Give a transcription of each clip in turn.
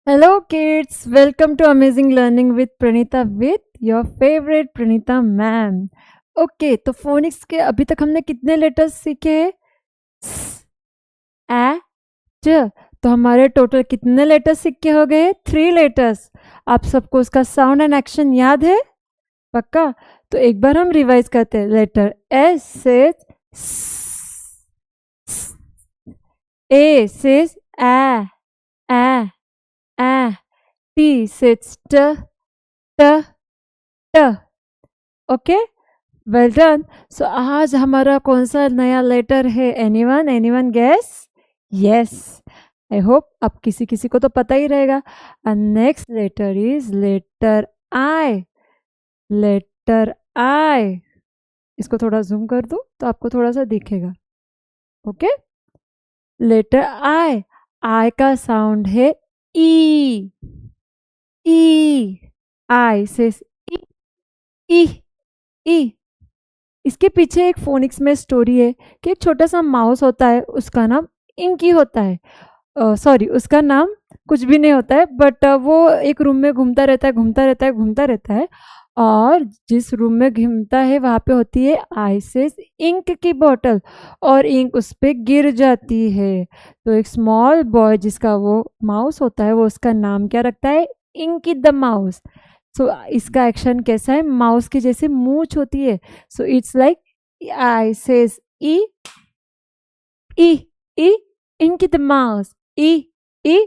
Hello, kids. Welcome to Amazing Learning with Pranita with your favorite Pranita ma'am. Okay तो phoenix के अभी तक हमने कितने लेटर्स सीखे हैं स, ए, ज। तो हमारे टोटल कितने लेटर्स सीखे हो गए 3 लेटर्स। आप सबको उसका साउंड एंड एक्शन याद है पक्का? तो एक बार हम रिवाइज करते हैं। लेटर एस से ए से ए ए ए टी से ट ट ट। Okay, well done. सो आज हमारा कौन सा नया लेटर है? Anyone anyone guess? Yes, I hope अब किसी किसी को तो पता ही रहेगा। Next letter is letter I. Letter I, इसको थोड़ा जूम कर दूं तो आपको थोड़ा सा दिखेगा। ओके, लेटर आई। आई का साउंड है ई। ई, आई से ई ई। इसके पीछे एक फोनिक्स में स्टोरी है कि एक छोटा सा माउस होता है, उसका नाम इंकी होता है। सॉरी, उसका नाम कुछ भी नहीं होता है, बट वो एक रूम में घूमता रहता है, घूमता रहता है, घूमता रहता है। और जिस रूम में घूमता है वहाँ पे होती है आइसेस इंक की बोतल, और इंक उस पर गिर जाती है। तो एक स्मॉल बॉय जिसका वो माउस होता है, वो उसका नाम क्या रखता है? Inky the mouse. सो इसका एक्शन कैसा है? माउस की जैसे मूंछ होती है। So it's like I says i i i Inky the mouse, i i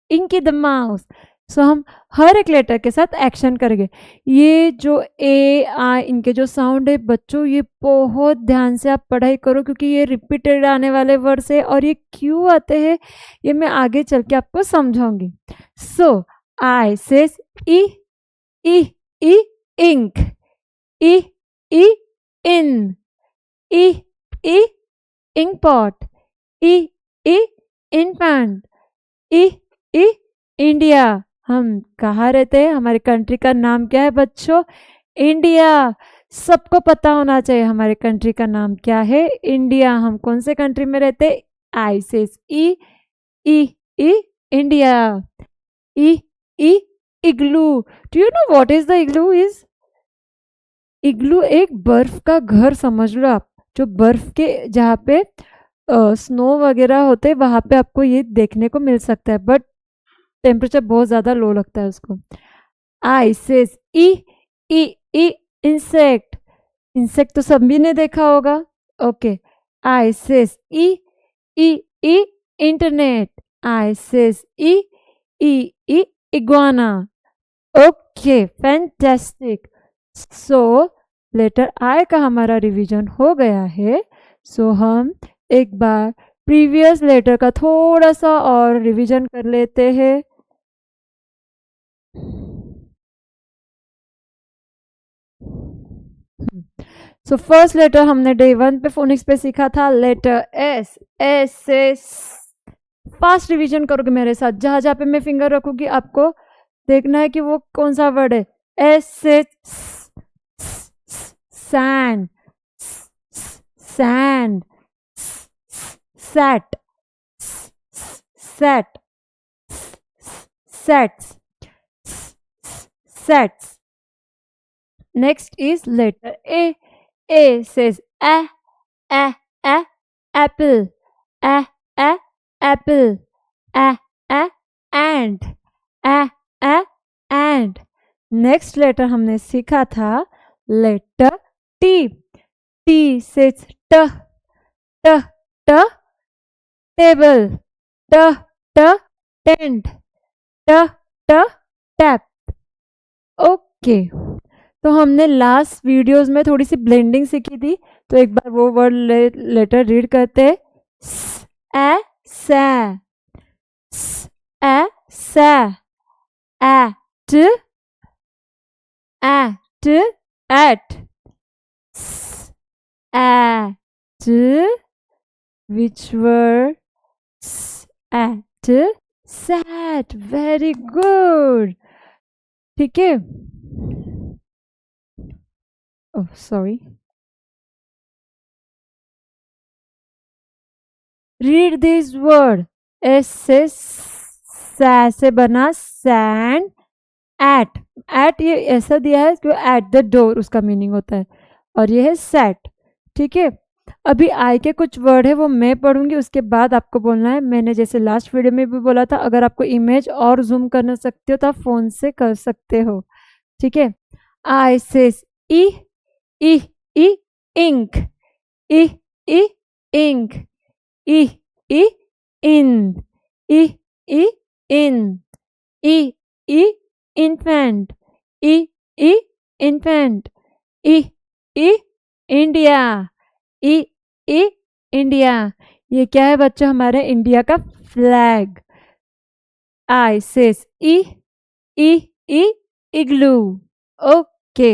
Inky the mouse. So हम हर एक लेटर के साथ एक्शन करेंगे। ये जो ए आई इनके जो साउंड है बच्चों, ये बहुत ध्यान से आप पढ़ाई करो, क्योंकि ये रिपीटेड आने वाले वर्ड्स है और ये क्यों आते हैं ये मैं आगे चल के आपको समझाऊंगी। सो आई says i i E ink, E E in, E E ink pot, E E इनफैंट, E i India. हम कहाँ रहते हैं? हमारे कंट्री का नाम क्या है बच्चों? इंडिया। सबको पता होना चाहिए हमारे कंट्री का नाम क्या है। इंडिया। हम कौन से कंट्री में रहते हैं? I says i i i India. I i igloo. Do you know what is the igloo is? Igloo एक बर्फ का घर समझ लो आप, जो बर्फ के जहाँ पे स्नो वगैरह होते हैं वहां पे आपको ये देखने को मिल सकता है, बट टेम्परेचर बहुत ज्यादा लो लगता है उसको। आई says i i E insect. Insect तो सभी ने देखा होगा। Okay, I says i i E internet. I says i i i iguana. Okay, fantastic. So letter I का हमारा रिवीजन हो गया है। सो हम एक बार प्रीवियस लेटर का थोड़ा सा और रिवीजन कर लेते हैं। सो फर्स्ट लेटर हमने डे 1 पे फोनिक्स पे सीखा था लेटर एस। एस से फास्ट रिवीजन करोगे मेरे साथ, जहां जहां पे मैं फिंगर रखूंगी आपको देखना है कि वो कौन सा वर्ड है। एस से sand, sand, set, set, sets, sets. Next is letter A. A says a, apple, a, apple, a, and, a, and. Next letter हमने सीखा था letter T. T says t, t, t, table, t, t, tent, t, t, tap. Okay. तो हमने last videos में थोड़ी सी blending सीखी थी, तो एक बार वो वर्ड लेटर रीड करते हैं। ए सा, ए सा, at, at, at, at, which word? At, sat. Very good. ठीक है। Oh, sorry. Read this word. S says सै से बना सैंड। एट, एट ये ऐसा दिया है कि एट द डोर उसका मीनिंग होता है, और ये है सेट। ठीक है, अभी आई के कुछ वर्ड है वो मैं पढ़ूंगी, उसके बाद आपको बोलना है। मैंने जैसे लास्ट वीडियो में भी बोला था, अगर आपको इमेज और जूम करना सकते हो तो आप फोन से कर सकते हो। ठीक है, आई says i, i, E, ink, E, E, ink, E, E, in, E, E, in, E, E, infant, E, E, infant, E, i, India, i, i, India. ये क्या है बच्चों? हमारे इंडिया का flag. I cess E, i, i, igloo. Okay,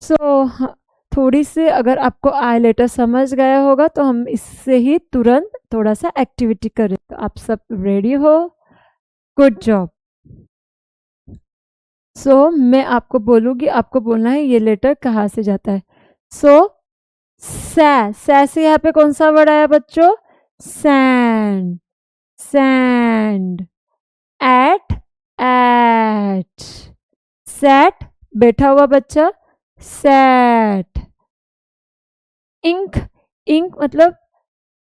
सो थोड़ी सी अगर आपको आई letter समझ गया होगा तो हम इससे ही तुरंत थोड़ा सा एक्टिविटी करें। तो आप सब रेडी हो? Good job. सो मैं आपको बोलूँगी, आपको बोलना है ये लेटर कहाँ से जाता है। सो सै से यहाँ पे कौन सा वर्ड आया बच्चों? Sand, sand. At, at. Sat, बैठा हुआ बच्चा, सेट। इंक, इंक मतलब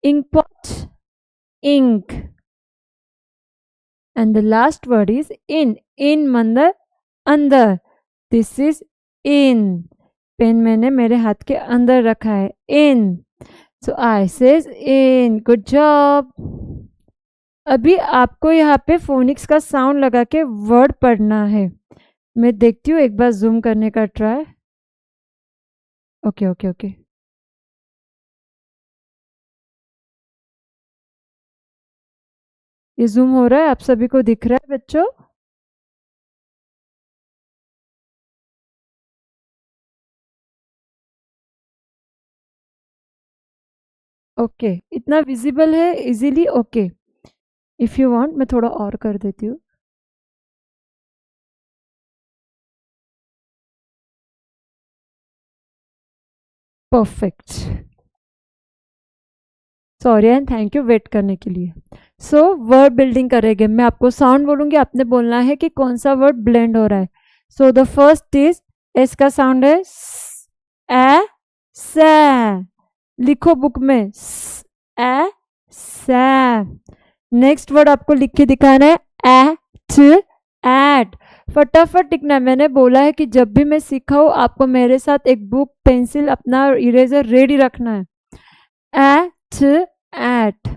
ink pot, ink. And the last word is in, in मतलब अंदर। दिस इज इन, पेन मैंने मेरे हाथ के अंदर रखा है, इन। सो आई सेज इन। Good job. अभी आपको यहाँ पे फोनिक्स का साउंड लगा के वर्ड पढ़ना है। मैं देखती हूँ एक बार जूम करने का ट्राई। ओके ओके ओके, ये जूम हो रहा है, आप सभी को दिख रहा है बच्चों? ओके, इतना विजिबल है easily? Okay, if you want मैं थोड़ा और कर देती हूँ। Perfect, sorry and thank you wait करने के लिए। सो वर्ड बिल्डिंग करेंगे, मैं आपको साउंड बोलूंगी, आपने बोलना है कि कौन सा वर्ड ब्लेंड हो रहा है। So the first is, S का साउंड है ए, से। लिखो बुक में ए, से। नेक्स्ट वर्ड आपको लिख के दिखाना है एट, एट। फटाफट लिखना है। मैंने बोला है कि जब भी मैं सिखाऊं आपको मेरे साथ एक बुक, पेंसिल, अपना इरेजर रेडी रखना है। At, at,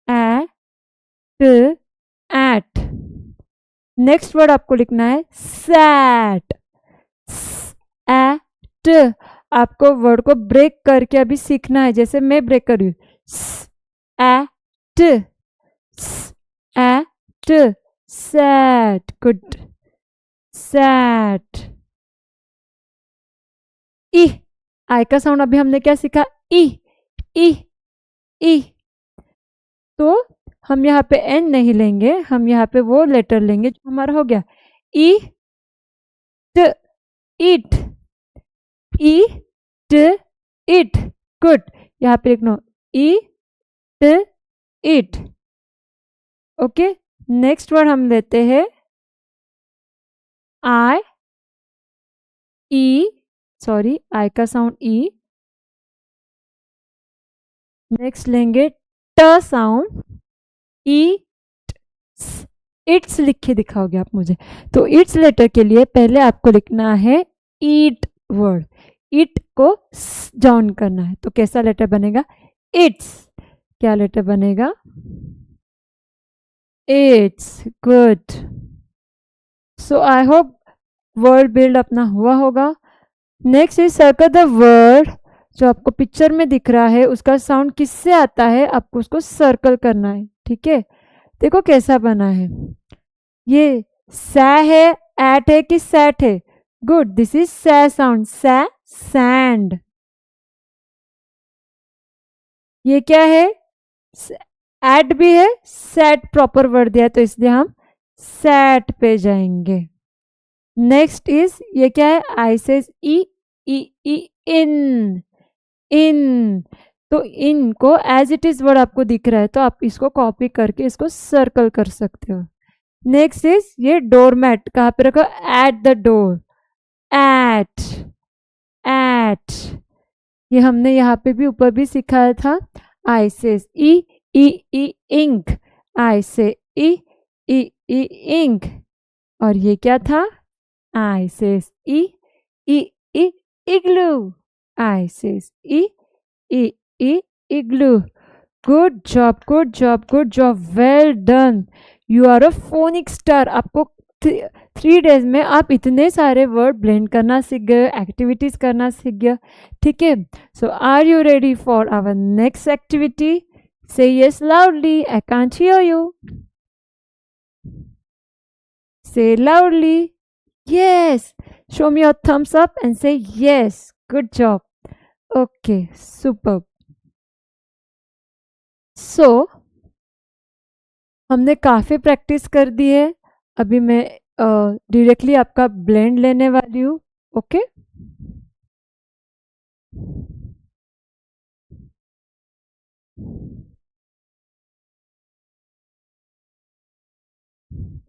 at, at. Next word आपको लिखना है सैट, एट। आपको वर्ड को ब्रेक करके अभी सीखना है, जैसे मैं ब्रेक कर रही हूँ, at, at, sat. Good, sat. I, I का साउंड अभी हमने क्या सीखा? ई, ई, ई। तो हम यहाँ पे एन नहीं लेंगे, हम यहाँ पे वो लेटर लेंगे जो हमारा हो गया ई, ट, इट, ई, ट, इट। गुड, यहाँ पे लिखना ई, ट, इट। ओके, नेक्स्ट वर्ड हम लेते हैं आई, ई, सॉरी आई का साउंड ई। नेक्स्ट लेंगे ट साउंड, ई, इट्स लिख के दिखाओगे आप मुझे। तो इट्स लेटर के लिए पहले आपको लिखना है ईट वर्ड, इट को डाउन करना है। तो कैसा लेटर बनेगा? इट्स। क्या लेटर बनेगा? It's. Good. So I hope word build अपना हुआ होगा। Next is circle the word. जो आपको पिक्चर में दिख रहा है उसका साउंड किससे आता है, आपको उसको सर्कल करना है। ठीक है, देखो कैसा बना है। ये सै है, एट है कि सेट है? गुड, दिस इज सै साउंड, सै, सैंड। ये क्या है? एट भी है, सेट प्रॉपर वर्ड दिया तो इसलिए हम सेट पे जाएंगे। नेक्स्ट इज, ये क्या है? आई से ई, ई, ई, इन, इन। तो इनको एज इट इज वर्ड आपको दिख रहा है तो आप इसको कॉपी करके इसको सर्कल कर सकते हो। नेक्स्ट इज ये डोरमैट, कहाँ पे रखो? At the door, at, at. ये हमने यहाँ पे भी ऊपर भी सिखाया था। आई says i i E ink, I says i i E ink. और ये क्या था? आई says i i i igloo, I says i i i igloo. Good job, good job, good job, well done. You are a phonic star. आपको 3 days में आप इतने सारे word blend करना सीख गए, एक्टिविटीज करना सीख गया। ठीक है, so are you ready for our next activity? Say yes loudly, I can't hear you. Say loudly yes. Show me your thumbs up and say yes. Good job. Okay, superb. So हमने काफ़ी practice कर दी है। अभी मैं directly आपका blend लेने वाली हूँ। ओके,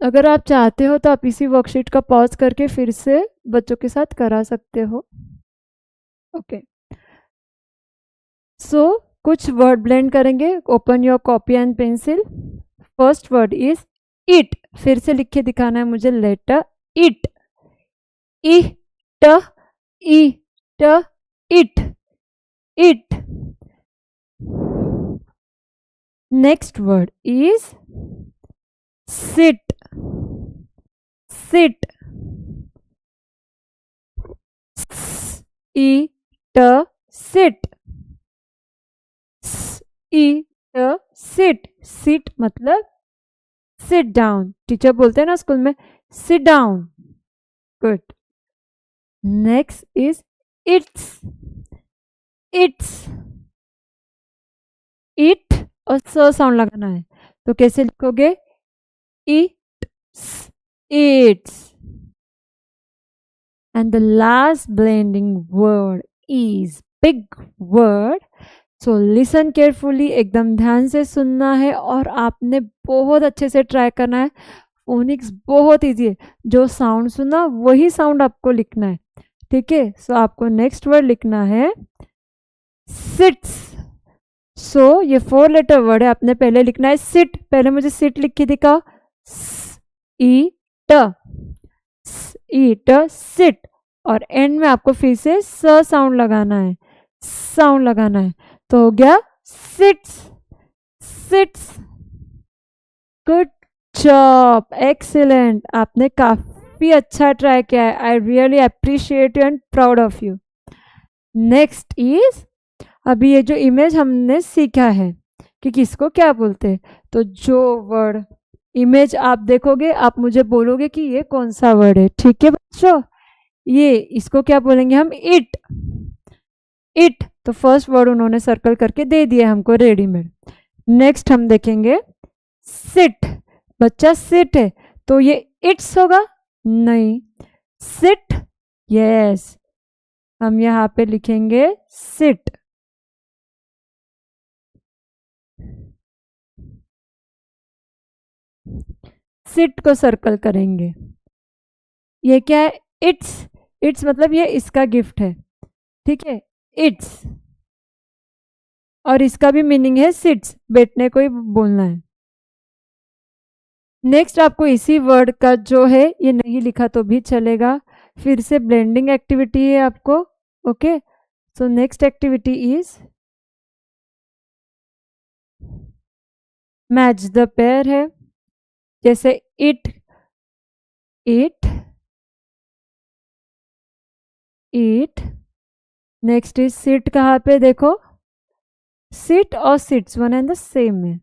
अगर आप चाहते हो तो आप इसी वर्कशीट का पॉज करके फिर से बच्चों के साथ करा सकते हो। ओके, सो कुछ वर्ड ब्लेंड करेंगे। Open your copy and pencil. First word is it. फिर से लिख के दिखाना है मुझे लेटर इट, ई ट ई ट, it, it. Next word is sit, sit, s e t sit, s e t sit, sit मतलब sit down। टीचर बोलते हैं ना स्कूल में sit down। Good. Next is it's, it's, it और स साउंड लगाना है तो कैसे लिखोगे? Eats, eats. And the last blending word is big word. So listen carefully, एकदम ध्यान से सुनना है और आपने बहुत अच्छे से ट्राई करना है। फोनिक्स बहुत इजी है, जो साउंड सुना वही साउंड आपको लिखना है। ठीक है, सो आपको नेक्स्ट वर्ड लिखना है सिट्स। सो ये 4 लेटर वर्ड है, आपने पहले लिखना है सिट। पहले मुझे सिट लिख के दिखाओ। ई ट सिट। और एंड में आपको फिर से स साउंड लगाना है, साउंड लगाना है तो हो गया sits, sits. Good job, excellent. आपने काफी अच्छा ट्राई किया है। I really appreciate you and proud of you. Next is, अभी ये जो इमेज हमने सीखा है कि किसको क्या बोलते हैं, तो जो वर्ड इमेज आप देखोगे आप मुझे बोलोगे कि ये कौन सा वर्ड है। ठीक है बच्चों, ये इसको क्या बोलेंगे हम? It, it. तो फर्स्ट वर्ड उन्होंने सर्कल करके दे दिया हमको रेडीमेड। नेक्स्ट हम देखेंगे सिट। बच्चा सिट है तो ये इट्स होगा? नहीं, सिट। यस, हम यहाँ पे लिखेंगे सिट। सिट को सर्कल करेंगे। ये क्या है? इट्स, इट्स मतलब ये इसका गिफ्ट है। ठीक है, इट्स। और इसका भी मीनिंग है सिट्स, बैठने को ही बोलना है। नेक्स्ट आपको इसी वर्ड का जो है ये नहीं लिखा तो भी चलेगा, फिर से ब्लेंडिंग एक्टिविटी है आपको। Okay, so next activity is match the pair है। जैसे it, it, it. Next is sit. कहाँ पे देखो, सिट और sits one and the same है।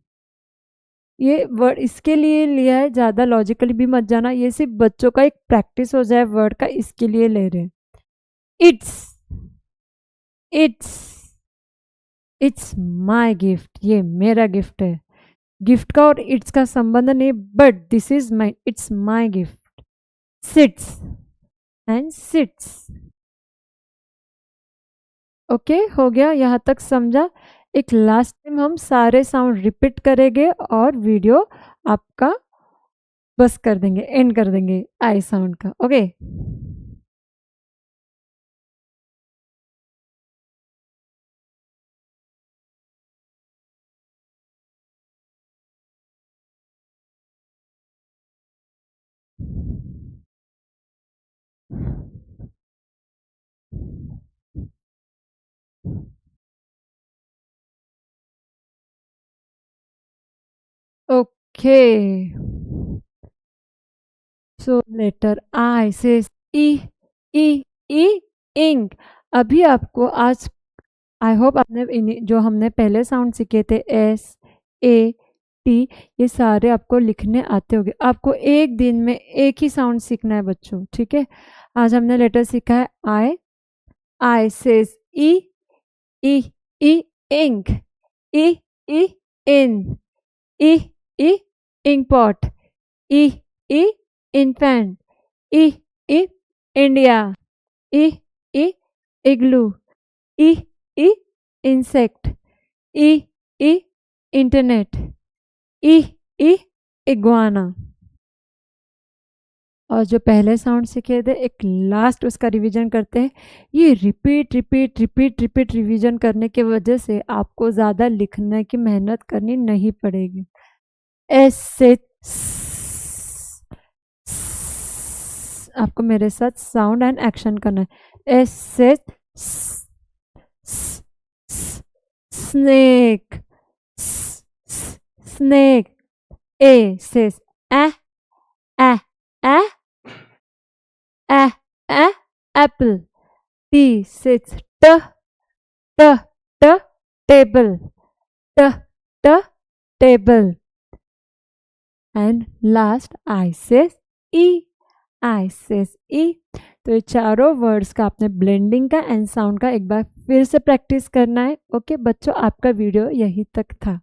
ये वर्ड इसके लिए लिया है, ज़्यादा लॉजिकली भी मत जाना, ये सिर्फ बच्चों का एक प्रैक्टिस हो जाए वर्ड का, इसके लिए ले रहे हैं। It's, it's, it's my gift. ये मेरा गिफ्ट है। गिफ्ट का और इट्स का संबंध नहीं, but this is my, it's my gift. Sits and seats. Okay, हो गया यहाँ तक समझा? एक लास्ट टाइम हम सारे साउंड रिपीट करेंगे और वीडियो आपका बस कर देंगे, एंड कर देंगे आई साउंड का। Okay, okay. So letter I says i, i, E, ink. अभी आपको आज, आई होप आपने जो हमने पहले साउंड सीखे थे एस, ए, टी, ये सारे आपको लिखने आते होंगे। आपको एक दिन में एक ही साउंड सीखना है बच्चों, ठीक है। आज हमने लेटर सीखा है आई says i, i, E, ink, E, E, in, E, E, ink pot, E, E, infant, E, i, India, i, i, igloo, E, E, insect, E, E, internet, E, i, iguana. और जो पहले sound सीखे थे एक last उसका revision करते हैं। ये repeat repeat repeat repeat revision करने की वजह से आपको ज़्यादा लिखने की मेहनत करनी नहीं पड़ेगी। एस से आपको मेरे साथ साउंड एंड एक्शन करना है। एस से स्नेक, स्नेक। ए से ए, ए, ए, ए, ए, apple. T says t, t, t, table, t, t, table. And last I says E, I says E. तो ये चारों वर्ड्स का आपने ब्लेंडिंग का एंड साउंड का एक बार फिर से प्रैक्टिस करना है। ओके बच्चों, आपका वीडियो यही तक था।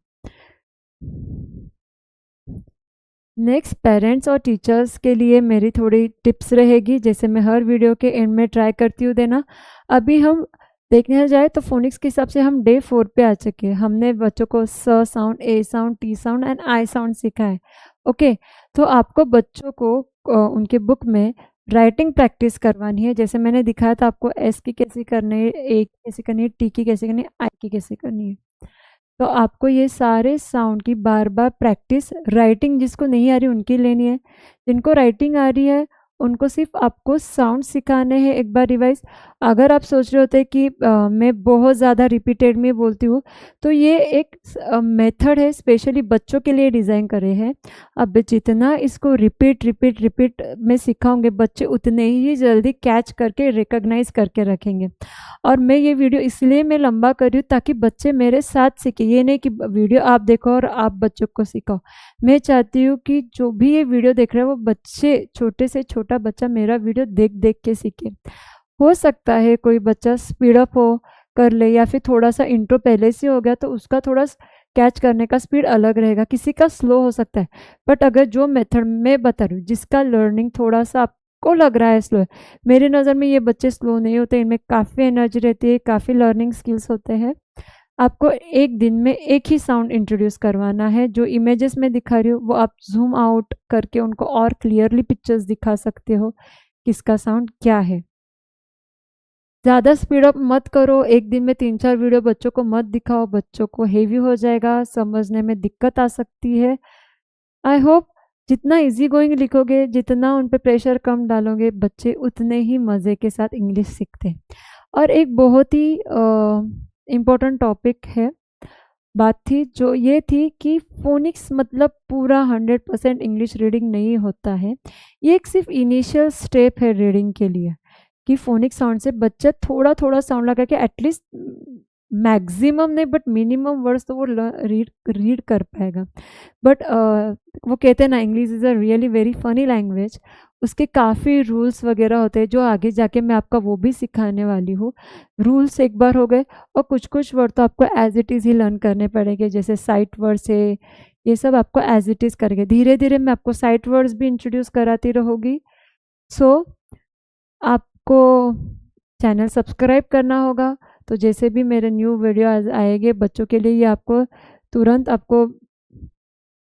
नेक्स्ट पेरेंट्स और टीचर्स के लिए मेरी थोड़ी टिप्स रहेगी, जैसे मैं हर वीडियो के एंड में ट्राई करती हूँ देना। अभी हम देखने जाए तो फोनिक्स के हिसाब से हम डे 4 पे आ चुके हैं। हमने बच्चों को स sound, A sound, T sound and I sound सीखा है। ओके, तो आपको बच्चों को उनके बुक में राइटिंग प्रैक्टिस करवानी है। जैसे मैंने दिखाया था आपको एस की कैसे करनी है, ए की कैसे करनी है, टी की कैसे करनी है, आई की कैसे करनी है। तो आपको ये सारे साउंड की बार बार प्रैक्टिस, राइटिंग जिसको नहीं आ रही उनकी लेनी है, जिनको राइटिंग आ रही है उनको सिर्फ आपको साउंड सिखाने हैं एक बार रिवाइज। अगर आप सोच रहे होते कि मैं बहुत ज़्यादा रिपीटेड में बोलती हूँ, तो ये एक मेथड है स्पेशली बच्चों के लिए डिज़ाइन करे हैं। अब जितना इसको रिपीट रिपीट रिपीट में सिखाओगे बच्चे उतने ही जल्दी कैच करके रिकॉग्नाइज करके रखेंगे। और मैं ये वीडियो इसलिए मैं लंबा कर रही हूँ ताकि बच्चे मेरे साथ सीखें, ये नहीं कि वीडियो आप देखो और आप बच्चों को सिखाओ। मैं चाहती हूँ कि जो भी ये वीडियो देख रहे हैं वो बच्चे, छोटे से छोटा बच्चा मेरा वीडियो देख देख के सीखे। हो सकता है कोई बच्चा स्पीड अप हो कर ले, या फिर थोड़ा सा इंट्रो पहले से हो गया तो उसका थोड़ा कैच करने का स्पीड अलग रहेगा, किसी का स्लो हो सकता है। बट अगर जो मेथड मैं बता रही हूँ जिसका लर्निंग थोड़ा सा को लग रहा है स्लो है, मेरी नज़र में ये बच्चे स्लो नहीं होते, इनमें काफ़ी एनर्जी रहती है, काफ़ी लर्निंग स्किल्स होते हैं। आपको एक दिन में एक ही साउंड इंट्रोड्यूस करवाना है। जो इमेजेस में दिखा रही हूँ वो आप जूम आउट करके उनको और क्लियरली पिक्चर्स दिखा सकते हो किसका साउंड क्या है। ज़्यादा स्पीड अप मत करो, एक दिन में 3-4 वीडियो बच्चों को मत दिखाओ, बच्चों को हेवी हो जाएगा, समझने में दिक्कत आ सकती है। आई होप जितना इजी गोइंग लिखोगे, जितना उन पे प्रेशर कम डालोगे, बच्चे उतने ही मज़े के साथ इंग्लिश सीखते हैं। और एक बहुत ही इम्पोर्टेंट टॉपिक है, बात थी जो ये थी कि फोनिक्स मतलब पूरा 100% इंग्लिश रीडिंग नहीं होता है। ये एक सिर्फ इनिशियल स्टेप है रीडिंग के लिए, कि फोनिक साउंड से बच्चा थोड़ा थोड़ा साउंड लगा के एटलीस्ट मैक्सिमम नहीं बट मिनिमम वर्ड्स तो वो रीड कर पाएगा। बट वो कहते हैं ना, English is a really very funny language. उसके काफ़ी रूल्स वगैरह होते हैं जो आगे जाके मैं आपका वो भी सिखाने वाली हूँ। रूल्स एक बार हो गए, और कुछ कुछ वर्ड तो आपको एज इट इज़ ही लर्न करने पड़ेंगे, जैसे साइट वर्ड्स है, ये सब आपको एज इट इज़ करेंगे। धीरे धीरे मैं आपको साइट वर्ड्स भी इंट्रोड्यूस कराती रहूँगी। सो आपको चैनल सब्सक्राइब करना होगा, तो जैसे भी मेरे न्यू वीडियो आएंगे बच्चों के लिए, ये आपको तुरंत आपको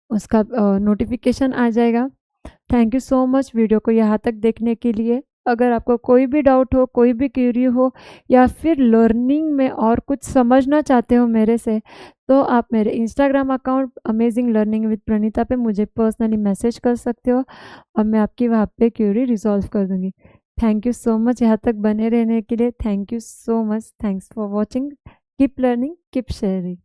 उसका नोटिफिकेशन आ जाएगा। Thank you so much video को यहाँ तक देखने के लिए। अगर आपको कोई भी डाउट हो, कोई भी क्वेरी हो, या फिर लर्निंग में और कुछ समझना चाहते हो मेरे से, तो आप मेरे Instagram account amazing learning with Praneeta पे मुझे पर्सनली मैसेज कर सकते हो और मैं आपकी वहाँ पे क्वेरी रिजॉल्व कर दूँगी। थैंक यू सो मच यहाँ तक बने रहने के लिए। Thank you so much. Thanks for watching. Keep learning, keep sharing.